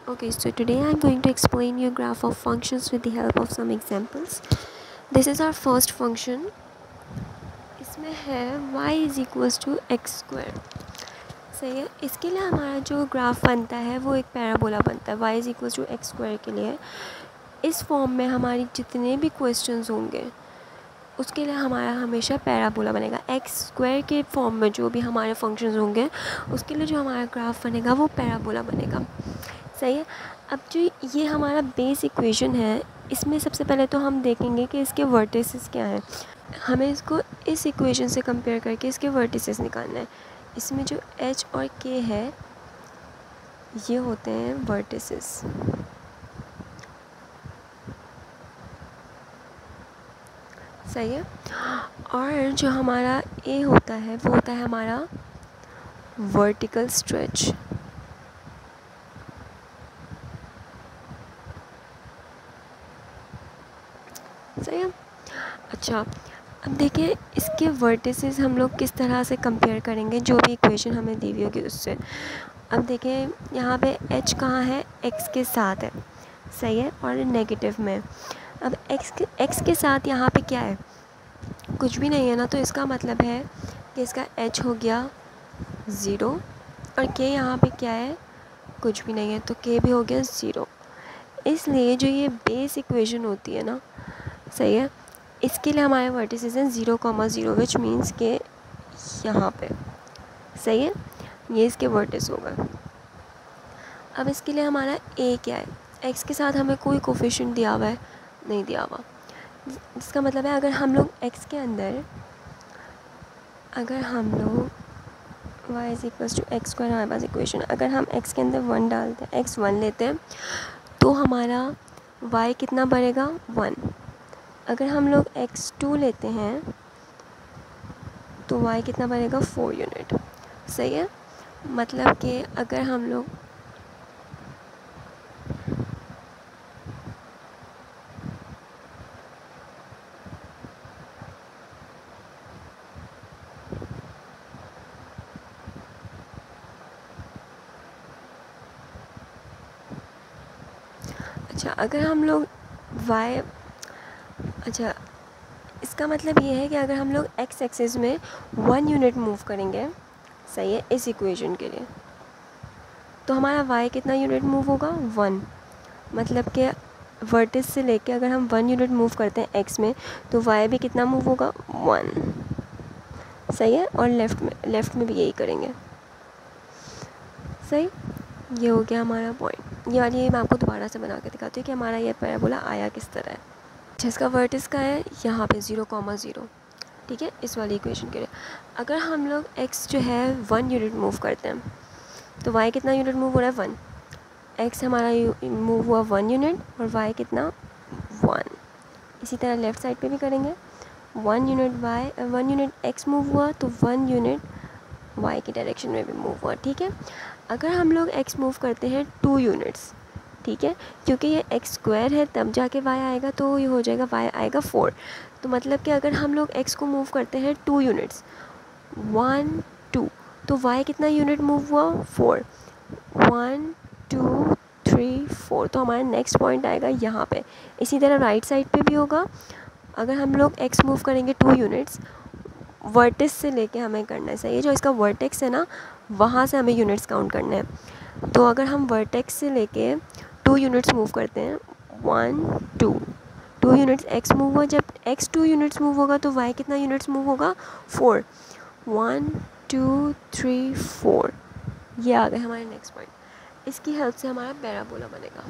Okay, so today I'm going to explain you graph of functions with the help of some examples. This is our first function. इसमें है y is equals to x square. सही है. इसके लिए हमारा जो graph बनता है वो एक पैराबोला बनता है y is equals to x square के लिए. इस फॉर्म में हमारी जितने भी क्वेश्चंस होंगे उसके लिए हमारा हमेशा पैराबोला बनेगा. एक्स स्क्वायर के फॉर्म में जो भी हमारे फंक्शंस होंगे उसके लिए जो हमारा ग्राफ बनेगा वो पैराबोला बनेगा. सही है. अब जो ये हमारा बेस इक्वेशन है इसमें सबसे पहले तो हम देखेंगे कि इसके वर्टिसेस क्या हैं. हमें इसको इस इक्वेशन से कंपेयर करके इसके वर्टिसेस निकालना है. इसमें जो h और k है ये होते हैं वर्टिसेस. सही है. और जो हमारा a होता है वो होता है हमारा वर्टिकल स्ट्रेच. सही है. अच्छा, अब देखिए इसके वर्टिसेस हम लोग किस तरह से कंपेयर करेंगे जो भी इक्वेशन हमें दी हुई होगी उससे. अब देखिए यहाँ पे h कहाँ है, x के साथ है. सही है. और नेगेटिव में. अब x के साथ यहाँ पे क्या है, कुछ भी नहीं है ना, तो इसका मतलब है कि इसका h हो गया 0 और k यहाँ पे क्या है, कुछ भी नहीं है, तो k भी हो गया 0. इसलिए जो ये बेस इक्वेशन होती है ना, सही है, इसके लिए हमारे वर्टिसेस हैं 0,0 विच मीन्स के यहाँ पे. सही है. ये इसके वर्टिस होगा. अब इसके लिए हमारा a क्या है, x के साथ हमें कोई कोफिशिएंट दिया हुआ है, नहीं दिया हुआ. इसका मतलब है अगर हम लोग x के अंदर y is equals to x square हमारे पास इक्वेशन, अगर हम x के अंदर 1 डालते हैं, x 1 लेते हैं तो हमारा y कितना बढ़ेगा 1. अगर हम लोग x2 लेते हैं तो y कितना बढ़ेगा 4 यूनिट. सही है. मतलब कि अगर हम लोग अगर हम लोग y, अच्छा, इसका मतलब ये है कि अगर हम लोग x एक्सिस में 1 यूनिट मूव करेंगे, सही है, इस इक्वेशन के लिए, तो हमारा y कितना यूनिट मूव होगा 1. मतलब कि वर्टिस से लेके अगर हम 1 यूनिट मूव करते हैं x में तो y भी कितना मूव होगा 1. सही है. और लेफ़्ट में भी यही करेंगे. सही. ये हो गया हमारा पॉइंट. ये वाली मैं आपको दोबारा से बना के दिखाती हूँ कि हमारा ये पैराबोला आया किस तरह है. जिसका वर्टिस का है यहाँ पे 0,0. ठीक है. इस वाली इक्वेशन के लिए अगर हम लोग x जो है 1 यूनिट मूव करते हैं तो y कितना यूनिट मूव हो रहा है 1. x हमारा मूव हुआ 1 यूनिट और y कितना 1. इसी तरह लेफ़्ट साइड पे भी करेंगे. 1 यूनिट x मूव हुआ तो 1 यूनिट y की डायरेक्शन में भी मूव हुआ. ठीक है. अगर हम लोग x मूव करते हैं 2 यूनिट्स, ठीक है, क्योंकि ये x स्क्वायर है तब जाके y आएगा, तो ये हो जाएगा y आएगा 4. तो मतलब कि अगर हम लोग x को मूव करते हैं 2 यूनिट्स 1 2 तो y कितना यूनिट मूव हुआ 4. 1 2 3 4. तो हमारा नेक्स्ट पॉइंट आएगा यहाँ पे. इसी तरह राइट साइड पे भी होगा. अगर हम लोग x मूव करेंगे 2 यूनिट्स, वर्टिस से लेके हमें करना है. सही है. जो इसका वर्टेक्स है ना वहाँ से हमें यूनिट्स काउंट करने हैं. तो अगर हम वर्टेक्स से लेके 2 यूनिट्स मूव करते हैं 1 2 यूनिट्स x मूव हुआ, जब x 2 यूनिट्स मूव होगा तो y कितना यूनिट्स मूव होगा 4. 1 2 3 4. ये आ गए हमारे नेक्स्ट पॉइंट. इसकी हेल्प से हमारा पैराबोला बनेगा.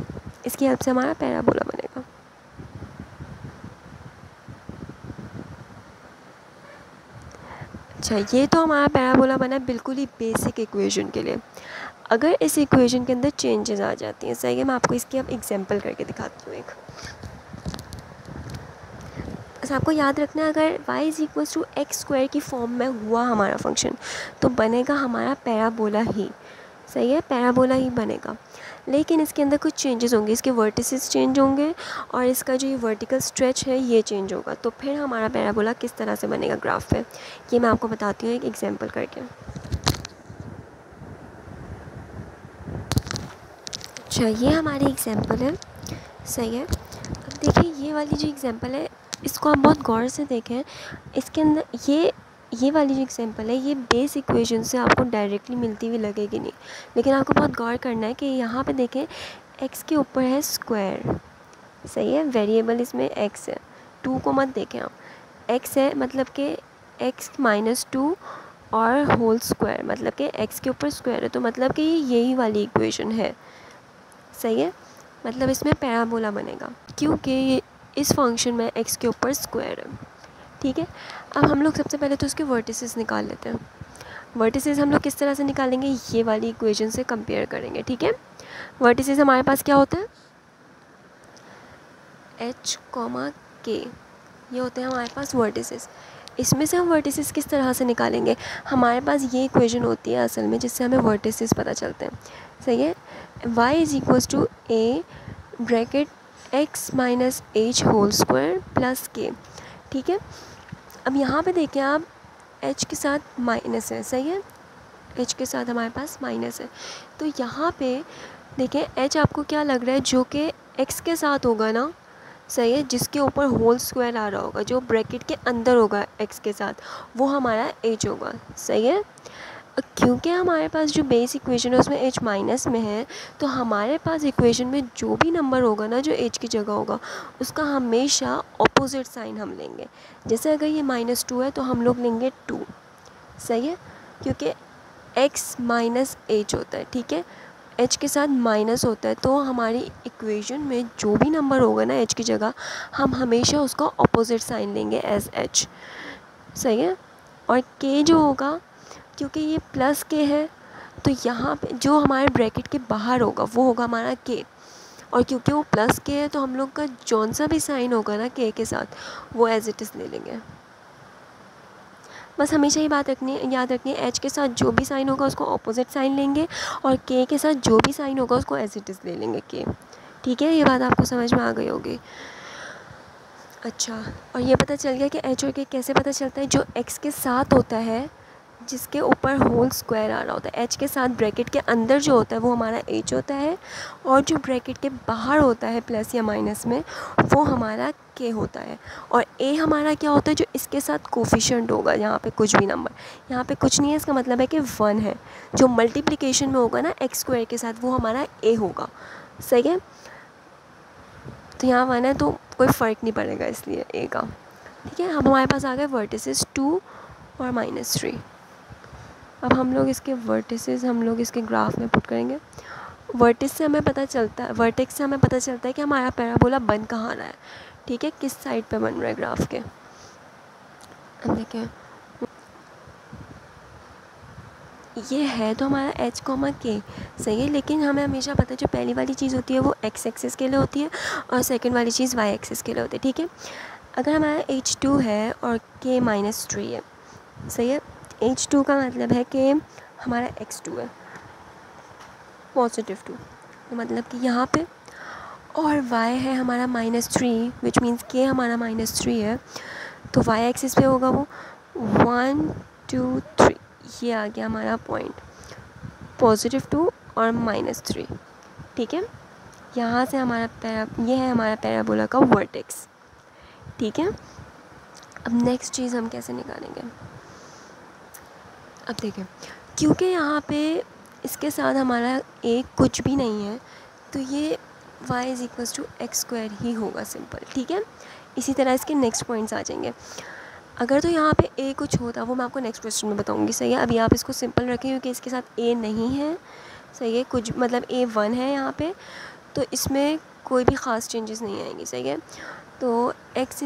अच्छा, ये तो हमारा पैराबोला बना है बिल्कुल ही बेसिक इक्वेशन के लिए. अगर इस इक्वेशन के अंदर चेंजेस आ जाती हैं, सही है, मैं आपको इसकी अब एग्जांपल करके दिखाती हूँ एक. बस आपको याद रखना है अगर y is equals to x square की फॉर्म में हुआ हमारा फंक्शन तो बनेगा हमारा पैराबोला ही. सही है. पैराबोला ही बनेगा. लेकिन इसके अंदर कुछ चेंजेस होंगे. इसके वर्टिसेस चेंज होंगे और इसका जो ये वर्टिकल स्ट्रेच है ये चेंज होगा. तो फिर हमारा पैराबोला किस तरह से बनेगा ग्राफ पे, ये मैं आपको बताती हूँ एक एग्जांपल करके. अच्छा, ये हमारी एग्जांपल है, सही है। अब देखिए ये वाली जो एग्जांपल है इसको आप बहुत गौर से देखें। इसके अंदर ये वाली जो एग्जांपल है ये बेस इक्वेशन से आपको डायरेक्टली मिलती हुई लगेगी नहीं, लेकिन आपको बहुत गौर करना है कि यहाँ पे देखें x के ऊपर है स्क्वायर, सही है। वेरिएबल इसमें x है, 2 को मत देखें आप, x है मतलब कि x माइनस 2 और होल स्क्वायर मतलब कि x के ऊपर स्क्वायर है, तो मतलब कि यही वाली इक्वेशन है, सही है। मतलब इसमें पैराबोला बनेगा क्योंकि ये इस फंक्शन में x के ऊपर स्क्वायर है, ठीक है। अब हम लोग सबसे पहले तो उसके वर्टिसेस निकाल लेते हैं। वर्टिसेस हम लोग किस तरह से निकालेंगे, ये वाली इक्वेशन से कंपेयर करेंगे, ठीक है। वर्टिसेस हमारे पास क्या होता है, h, k, ये होते हैं हमारे पास वर्टिसेस। इसमें से हम वर्टिसेस किस तरह से निकालेंगे, हमारे पास ये इक्वेशन होती है असल में जिससे हमें वर्टिसेस पता चलते हैं, सही है। y is equals to a bracket x minus h whole square plus k, ठीक है। अब यहाँ पे देखिए आप h के साथ माइनस है, सही है, h के साथ हमारे पास माइनस है, तो यहाँ पे देखिए h आपको क्या लग रहा है, जो कि x के साथ होगा ना, सही है, जिसके ऊपर होल स्क्वायर आ रहा होगा, जो ब्रैकेट के अंदर होगा x के साथ, वो हमारा h होगा, सही है। क्योंकि हमारे पास जो बेस इक्वेशन है उसमें h माइनस में है, तो हमारे पास इक्वेशन में जो भी नंबर होगा ना जो h की जगह होगा उसका हमेशा ऑपोजिट साइन हम लेंगे। जैसे अगर ये -2 है तो हम लोग लेंगे 2, सही है, क्योंकि x माइनस h होता है, ठीक है, h के साथ माइनस होता है, तो हमारी इक्वेशन में जो भी नंबर होगा ना h की जगह हम हमेशा उसका ऑपोजिट साइन लेंगे एज h, सही है। और k जो होगा, क्योंकि ये प्लस के है तो यहाँ पे जो हमारे ब्रैकेट के बाहर होगा वो होगा हमारा के, और क्योंकि वो प्लस के है तो हम लोग का जौन सा भी साइन होगा ना के के साथ वो एज इट इज़ ले लेंगे। बस हमेशा ये बात याद रखनी है, एच के साथ जो भी साइन होगा उसको ऑपोजिट साइन लेंगे और के के साथ जो भी साइन होगा उसको एज इट इज़ ले लेंगे के, ठीक है। ये बात आपको समझ में आ गई होगी। अच्छा, और ये पता चल गया कि एच और के कैसे पता चलता है, जो एक्स के साथ होता है जिसके ऊपर होल स्क्वायर आ रहा होता है, एच के साथ ब्रैकेट के अंदर जो होता है वो हमारा एच होता है, और जो ब्रैकेट के बाहर होता है प्लस या माइनस में वो हमारा के होता है, और ए हमारा क्या होता है, जो इसके साथ कोफिशिएंट होगा, यहाँ पे कुछ भी नंबर, यहाँ पे कुछ नहीं है, इसका मतलब है कि 1 है, जो मल्टीप्लिकेशन में होगा ना एक्स स्क्वायर के साथ वो हमारा ए होगा, सही है। तो यहाँ 1 है तो कोई फ़र्क नहीं पड़ेगा इसलिए ए का, ठीक है। अब हमारे पास आ गए वर्टिसेस 2 और -3। अब हम लोग इसके वर्टिसेस हम लोग इसके ग्राफ में पुट करेंगे। वर्टिस से हमें पता चलता है, वर्टेक्स से हमें पता चलता है कि हमारा पैराबोला बन कहाँ रहा है, ठीक है, किस साइड पे बन रहा है ग्राफ के। अब देखिए ये है तो हमारा h, k, सही है, लेकिन हमें हमेशा पता है जो पहली वाली चीज़ होती है वो x एक्सिस के लिए होती है और सेकंड वाली चीज़ y एक्सिस के लिए होती है, ठीक है। अगर हमारा h2 है और k -3 है, सही है, h2 का मतलब है कि हमारा x2 है +2, तो मतलब कि यहाँ पे, और y है हमारा -3 विच मीन्स k हमारा -3 है, तो y एक्सिस पे होगा वो 1 2 3, ये आ गया हमारा पॉइंट, +2 और -3, ठीक है। यहाँ से हमारा ये है हमारा पैराबोला का वर्टेक्स, ठीक है। अब नेक्स्ट चीज़ हम कैसे निकालेंगे, अब देखें, क्योंकि यहाँ पे इसके साथ हमारा एक कुछ भी नहीं है तो ये y = x² ही होगा, सिंपल, ठीक है। इसी तरह इसके नेक्स्ट पॉइंट्स आ जाएंगे। अगर तो यहाँ पे a कुछ होता वो मैं आपको नेक्स्ट क्वेश्चन में बताऊँगी, सही है। अभी आप इसको सिंपल रखें क्योंकि इसके साथ a नहीं है, सही है, कुछ मतलब a 1 है यहाँ पे, तो इसमें कोई भी ख़ास चेंजेस नहीं आएंगी, सही है। तो x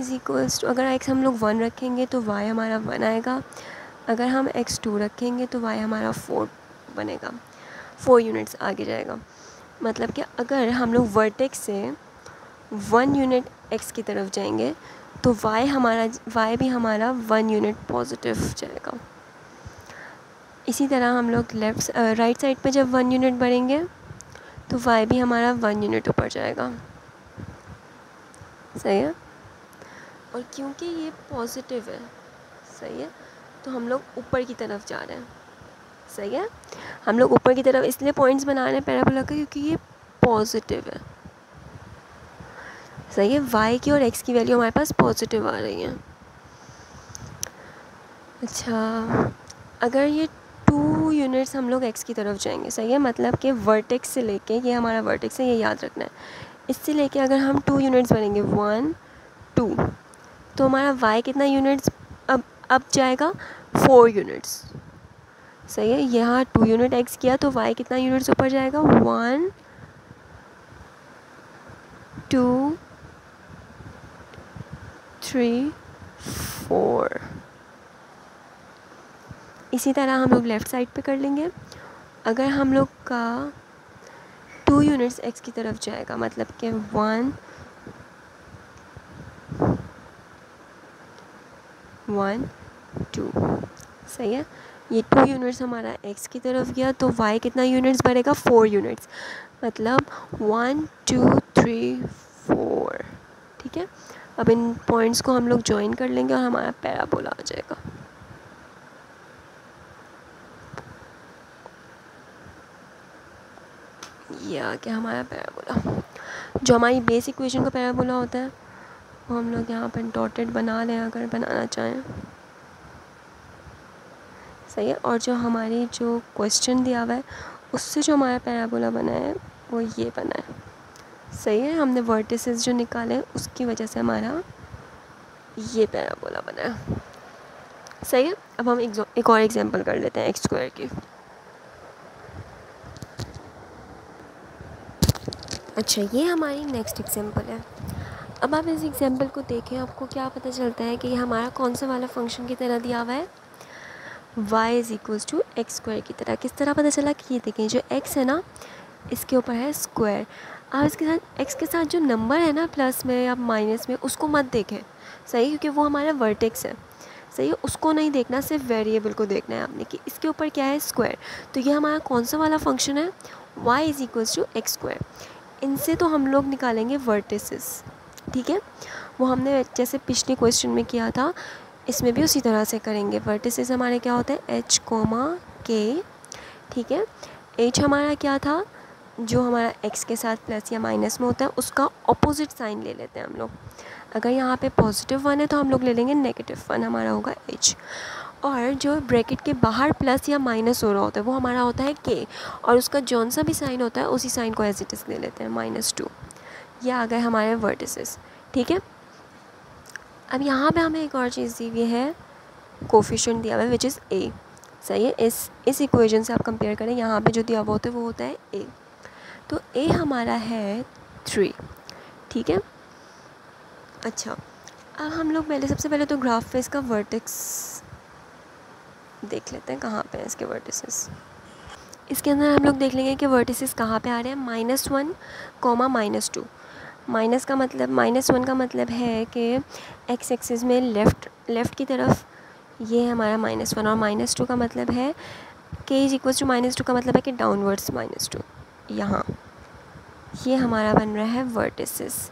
= अगर x हम लोग 1 रखेंगे तो y हमारा 1 आएगा, अगर हम x2 रखेंगे तो y हमारा 4 बनेगा, 4 यूनिट्स आगे जाएगा। मतलब कि अगर हम लोग वर्टेक्स से 1 यूनिट x की तरफ जाएंगे तो y भी हमारा 1 यूनिट पॉजिटिव जाएगा। इसी तरह हम लोग राइट साइड पे जब 1 यूनिट बढ़ेंगे तो y भी हमारा 1 यूनिट ऊपर जाएगा, सही है। और क्योंकि ये पॉजिटिव है, सही है, तो हम लोग ऊपर की तरफ जा रहे हैं, सही है। हम लोग ऊपर की तरफ इसलिए पॉइंट्स बना रहे हैं पैराबोला का क्योंकि ये पॉजिटिव है, सही है। y की और x की वैल्यू हमारे पास पॉजिटिव आ रही है। अच्छा, अगर ये 2 यूनिट्स हम लोग x की तरफ जाएंगे, सही है, मतलब कि वर्टेक्स से लेके, ये हमारा वर्टेक्स है, ये याद रखना है, इससे लेके अगर हम 2 यूनिट्स बनेंगे 1 2, तो हमारा y कितना यूनिट्स अब जाएगा 4 यूनिट्स, सही है। यहाँ 2 यूनिट x किया तो y कितना यूनिट्स ऊपर जाएगा 1 2 3 4। इसी तरह हम लोग लेफ़्ट साइड पे कर लेंगे। अगर हम लोग का 2 यूनिट्स x की तरफ जाएगा, मतलब कि 1 1 2, सही है। ये 2 यूनिट्स हमारा x की तरफ गया तो y कितना यूनिट्स बढ़ेगा 4 यूनिट्स, मतलब 1 2 3 4, ठीक है। अब इन पॉइंट्स को हम लोग ज्वाइन कर लेंगे और हमारा पैराबोला आ जाएगा। ये आ गया हमारा पैराबोला। जो हमारी बेस इक्वेशन का पैराबोला होता है वो हम लोग यहाँ पर डॉटेड बना लें अगर बनाना चाहें, सही है। और जो हमारी जो क्वेश्चन दिया हुआ है उससे जो हमारा पैराबोला बना है वो ये बना है, सही है। हमने वर्टिसेस जो निकाले उसकी वजह से हमारा ये पैराबोला बना है, सही है। अब हम एक और एग्जांपल कर लेते हैं x² की। अच्छा, ये हमारी नेक्स्ट एग्जांपल है। अब आप इस एग्जांपल को देखें, आपको क्या पता चलता है कि ये हमारा कौन सा वाला फंक्शन की तरह दिया हुआ है, y = x² की तरह। किस तरह पता चला कि ये देखें, जो x है ना इसके ऊपर है स्क्वायर। आप इसके साथ x के साथ जो नंबर है ना प्लस में या माइनस में उसको मत देखें, सही, क्योंकि वो हमारा वर्टेक्स है, सही है। उसको नहीं देखना, सिर्फ वेरिएबल को देखना है आपने कि इसके ऊपर क्या है स्क्वायर। तो ये हमारा कौन सा वाला फंक्शन है, y = x²। इनसे तो हम लोग निकालेंगे वर्टिसेस, ठीक है। वो हमने जैसे पिछले क्वेश्चन में किया था, इसमें भी उसी तरह से करेंगे। वर्टिसेस हमारे क्या होते हैं h, k, ठीक है। h हमारा क्या था, जो हमारा x के साथ प्लस या माइनस में होता है उसका ऑपोजिट साइन ले लेते हैं हम लोग। अगर यहाँ पे +1 है तो हम लोग ले लेंगे -1, हमारा होगा h। और जो ब्रैकेट के बाहर प्लस या माइनस हो रहा होता है वो हमारा होता है k, और उसका जौन सा भी साइन होता है उसी साइन को एज इट इज़ ले लेते हैं -2। ये आ गए हमारे वर्टिसेस, ठीक है। अब यहाँ पे हमें एक और चीज़ दी हुई है, कोफिशिएंट दिया हुआ है विच इज़ a, सही है। इस इक्वेशन से आप कंपेयर करें, यहाँ पे जो दिया हुआ होता है वो होता है a, तो a हमारा है 3, ठीक है। अच्छा, अब हम लोग सबसे पहले तो ग्राफ पे इसका वर्टेक्स देख लेते हैं, कहाँ पे है इसके वर्टिसेस। इसके अंदर हम लोग देख लेंगे कि वर्टिसेस कहाँ पे आ रहे हैं, -1, -2। माइनस का मतलब, -1 का मतलब है कि x एक्सिस में लेफ़्ट की तरफ ये है हमारा -1, और -2 का मतलब है k = -2 का मतलब है कि डाउनवर्ड्स -2। यहाँ ये हमारा बन रहा है वर्टिसेस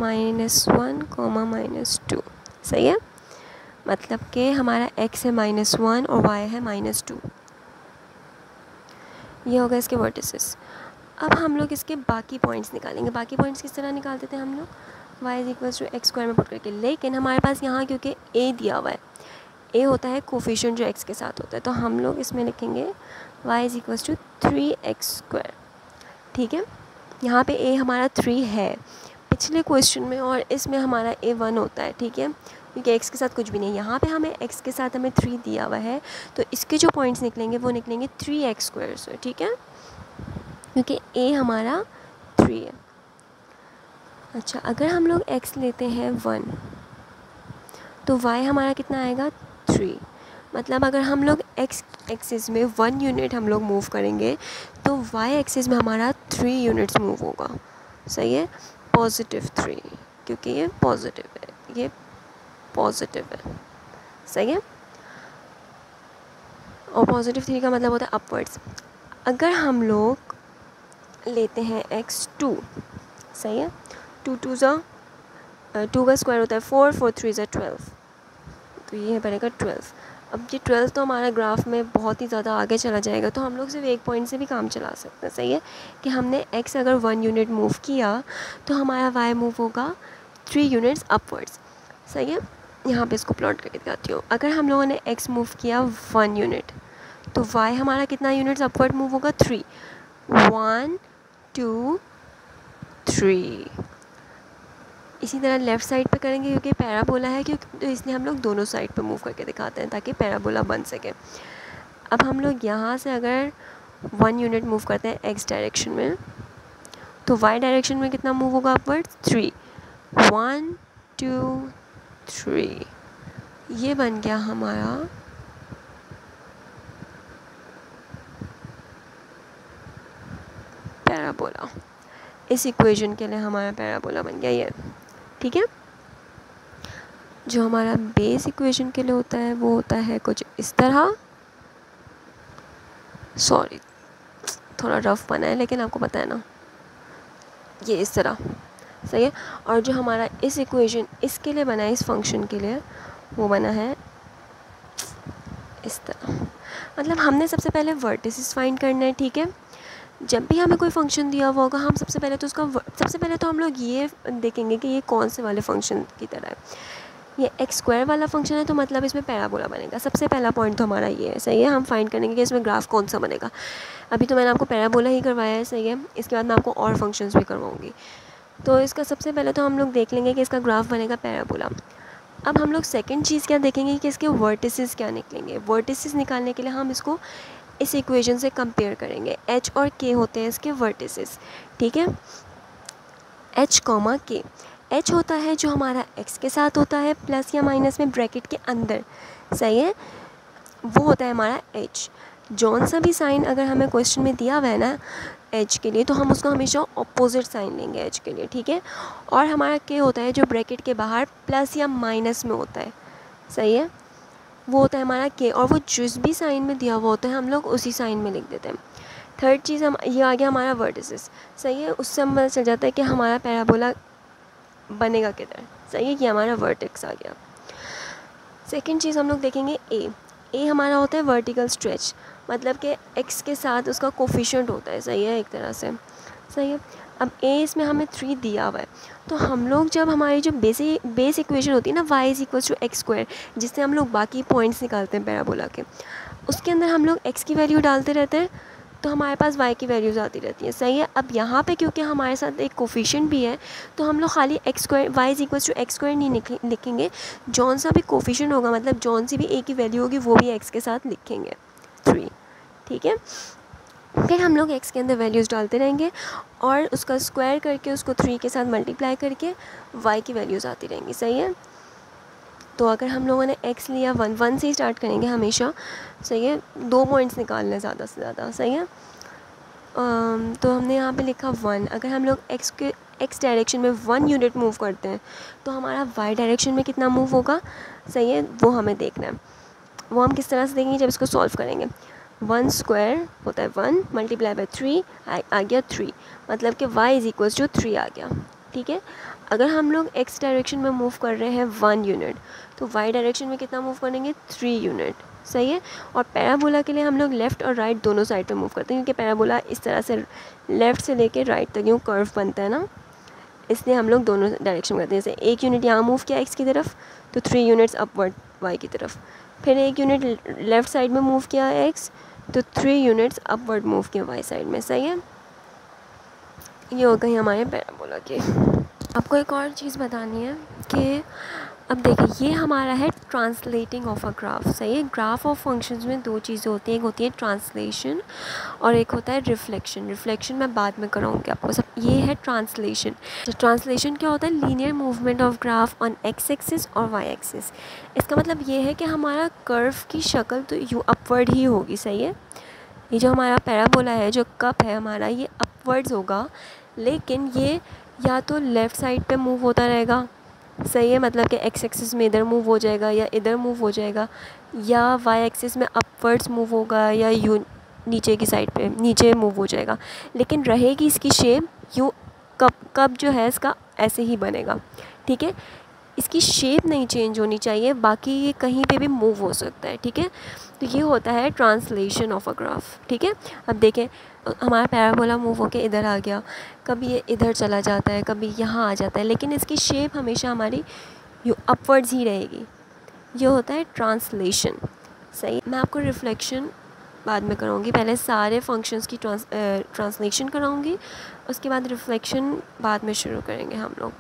-1, -2, सही है। मतलब कि हमारा x है -1 और y है -2। ये होगा इसके वर्टिसेस। अब हम लोग इसके बाकी पॉइंट्स निकालेंगे। बाकी पॉइंट्स किस तरह निकाल देते हैं हम लोग, y = x² में पुट करके। लेकिन हमारे पास यहाँ क्योंकि a दिया हुआ है, a होता है कोफिशिएंट जो x के साथ होता है, तो हम लोग इसमें लिखेंगे y = 3x², ठीक है। यहाँ पे a हमारा 3 है पिछले क्वेश्चन में, और इसमें हमारा a 1 होता है, ठीक है, क्योंकि x के साथ कुछ भी नहीं। यहाँ पे हमें x के साथ हमें 3 दिया हुआ है, तो इसके जो पॉइंट्स निकलेंगे वो निकलेंगे 3x² से, ठीक है, क्योंकि a हमारा 3 है। अच्छा, अगर हम लोग x लेते हैं 1 तो y हमारा कितना आएगा 3। मतलब अगर हम लोग x एक्सिस में 1 यूनिट हम लोग मूव करेंगे तो y एक्सिस में हमारा 3 यूनिट्स मूव होगा, सही है, +3, क्योंकि ये पॉजिटिव है, ये पॉजिटिव है, सही है। और +3 का मतलब होता है अपवर्ड्स। अगर हम लोग लेते हैं x2, सही है, 2 का स्क्वायर होता है 4, 4 3 12, तो ये बनेगा 12। अब ये 12 तो हमारा ग्राफ में बहुत ही ज़्यादा आगे चला जाएगा, तो हम लोग सिर्फ एक पॉइंट से भी काम चला सकते हैं। सही है कि हमने x अगर 1 यूनिट मूव किया तो हमारा y मूव होगा 3 यूनिट्स अपवर्ड्स। सही है, यहाँ पे इसको प्लॉट करके दिखाती हूँ। अगर हम लोगों ने x मूव किया 1 यूनिट तो y हमारा कितना यूनिट्स अपवर्ड मूव होगा 3, 1 2 3। इसी तरह लेफ़्ट साइड पे करेंगे क्योंकि पैराबोला है, क्योंकि तो इसलिए हम लोग दोनों साइड पे मूव करके दिखाते हैं ताकि पैराबोला बन सके। अब हम लोग यहाँ से अगर 1 यूनिट मूव करते हैं x डायरेक्शन में तो y डायरेक्शन में कितना मूव होगा अपवर्ड्स 3, 1 2 3। ये बन गया हमारा पैराबोला। इस इक्वेशन के लिए हमारा पैराबोला बन गया ये। ठीक है, जो हमारा बेस इक्वेशन के लिए होता है वो होता है कुछ इस तरह। सॉरी थोड़ा रफ बना है लेकिन आपको पता है ना, ये इस तरह। सही है, और जो हमारा इस इक्वेशन इसके लिए बना है, इस फंक्शन के लिए, वो बना है इस तरह। मतलब हमने सबसे पहले वर्टिसेस फाइंड करना है। ठीक है, जब भी हमें कोई फंक्शन दिया हुआ होगा हम सबसे पहले तो हम लोग ये देखेंगे कि ये कौन से वाले फंक्शन की तरह है। ये एक्स स्क्वायर वाला फंक्शन है तो मतलब इसमें पैराबोला बनेगा। सबसे पहला पॉइंट तो हमारा ये है। सही है, हम फाइंड करेंगे कि इसमें ग्राफ कौन सा बनेगा। अभी तो मैंने आपको पैराबोला ही करवाया है। सही है, इसके बाद मैं आपको और फंक्शंस भी करवाऊँगी। तो इसका सबसे पहले तो हम लोग देख लेंगे कि इसका ग्राफ बनेगा पैराबोला। अब हम लोग सेकंड चीज़ क्या देखेंगे कि इसके वर्टिसेस क्या निकलेंगे। वर्टिसेस निकालने के लिए हम इसको इस इक्वेशन से कंपेयर करेंगे। h और k होते हैं इसके वर्टिसेस। ठीक है, h कॉमा k। h होता है जो हमारा x के साथ होता है प्लस या माइनस में ब्रैकेट के अंदर। सही है, वो होता है हमारा h। जौन सा भी साइन अगर हमें क्वेश्चन में दिया हुआ है ना h के लिए, तो हम उसका हमेशा ऑपोजिट साइन लेंगे h के लिए। ठीक है, और हमारा k होता है जो ब्रैकेट के बाहर प्लस या माइनस में होता है। सही है, वो होता है हमारा k, और वो जिस भी साइन में दिया हुआ होता है हम लोग उसी साइन में लिख देते हैं। थर्ड चीज़ हम ये आ गया हमारा वर्टिसेस। सही है, उससे हम पता चल जाता है कि हमारा पैराबोला बनेगा किधर। सही है, ये हमारा वर्टेक्स आ गया। सेकंड चीज़ हम लोग देखेंगे ए हमारा होता है वर्टिकल स्ट्रेच, मतलब कि x के साथ उसका कोफिशिएंट होता है। सही है, एक तरह से। सही है, अब a इसमें हमें 3 दिया हुआ है, तो हम लोग जब हमारी जो बेस इक्वेशन होती है ना y is equal to x square, जिससे हम लोग बाकी पॉइंट्स निकालते हैं पैराबोला के, उसके अंदर हम लोग x की वैल्यू डालते रहते हैं तो हमारे पास y की वैल्यूज़ आती रहती हैं। सही है, अब यहाँ पे क्योंकि हमारे साथ एक कोफिशिएंट भी है तो हम लोग खाली x square y is equal to x square नहीं लिखेंगे। जौन सा भी कोफिशिएंट होगा, मतलब जौन सी भी a की वैल्यू होगी वो भी x के साथ लिखेंगे 3। ठीक है, फिर हम लोग x के अंदर वैल्यूज़ डालते रहेंगे और उसका स्क्वायर करके उसको 3 के साथ मल्टीप्लाई करके y की वैल्यूज़ आती रहेंगी। सही है, तो अगर हम लोगों ने x लिया 1 से ही स्टार्ट करेंगे हमेशा। सही है, 2 पॉइंट्स निकालने हैं ज़्यादा से ज़्यादा। सही है, तो हमने यहाँ पे लिखा 1। अगर हम लोग x डायरेक्शन में 1 यूनिट मूव करते हैं तो हमारा y डायरेक्शन में कितना मूव होगा। सही है, वो हमें देखना है। वो हम किस तरह से देखेंगे, जब इसको सॉल्व करेंगे। 1 स्क्वायर होता है 1 मल्टीप्लाई बाय 3 आ गया 3, मतलब कि y इज इक्वल टू 3 आ गया। ठीक है, अगर हम लोग x डायरेक्शन में मूव कर रहे हैं 1 यूनिट तो y डायरेक्शन में कितना मूव करेंगे 3 यूनिट। सही है, और पैराबोला के लिए हम लोग लेफ़्ट और राइट दोनों साइड पे मूव करते हैं, क्योंकि पैराबोला इस तरह से लेफ़्ट से लेके राइट तक यूँ कर्व बनता है ना, इसलिए हम लोग दोनों डायरेक्शन में करते हैं। जैसे 1 यूनिट यहाँ मूव किया x की तरफ तो 3 यूनिट्स अपवर्ड y की तरफ, फिर 1 यूनिट लेफ़्ट साइड में मूव किया x तो 3 यूनिट्स अपवर्ड मूव किया y साइड में। सही है, ये हो गई हमारे पैराबोला के। आपको एक और चीज़ बतानी है कि अब देखिए ये हमारा है ट्रांसलेटिंग ऑफ अ ग्राफ। सही है, ग्राफ ऑफ फंक्शंस में 2 चीज़ें होती हैं, एक होती है ट्रांसलेशन और एक होता है रिफ्लेक्शन। रिफ्लेक्शन मैं बाद में कराऊंगी आपको, सब ये है ट्रांसलेशन। तो ट्रांसलेशन क्या होता है, linear movement of graph on x axis और वाई एक्सिस। इसका मतलब ये है कि हमारा कर्व की शक्ल तो यू अपवर्ड ही होगी। सही है, ये जो हमारा पैराबोला है, जो कप है हमारा, ये अपवर्ड्स होगा, लेकिन ये या तो लेफ़्ट साइड पे मूव होता रहेगा। सही है, मतलब कि एक्स एक्सिस में इधर मूव हो जाएगा या इधर मूव हो जाएगा, या वाई एक्सिस में अपवर्ड्स मूव होगा या यू नीचे की साइड पे नीचे मूव हो जाएगा, लेकिन रहेगी इसकी शेप यू कप जो है इसका ऐसे ही बनेगा। ठीक है, इसकी शेप नहीं चेंज होनी चाहिए, बाकी ये कहीं पे भी मूव हो सकता है, ठीक है। तो ये होता है ट्रांसलेशन ऑफ अ ग्राफ, ठीक है। अब देखें हमारा पैराबोला मूव होके इधर आ गया, कभी ये इधर चला जाता है, कभी यहाँ आ जाता है, लेकिन इसकी शेप हमेशा हमारी अपवर्ड्स ही रहेगी। ये होता है ट्रांसलेशन, सही। मैं आपको रिफ्लेक्शन बाद में कराऊंगी, पहले सारे फंक्शंस की ट्रांसलेशन कराऊंगी, उसके बाद रिफ्लेक्शन बाद में शुरू करेंगे हम लोग।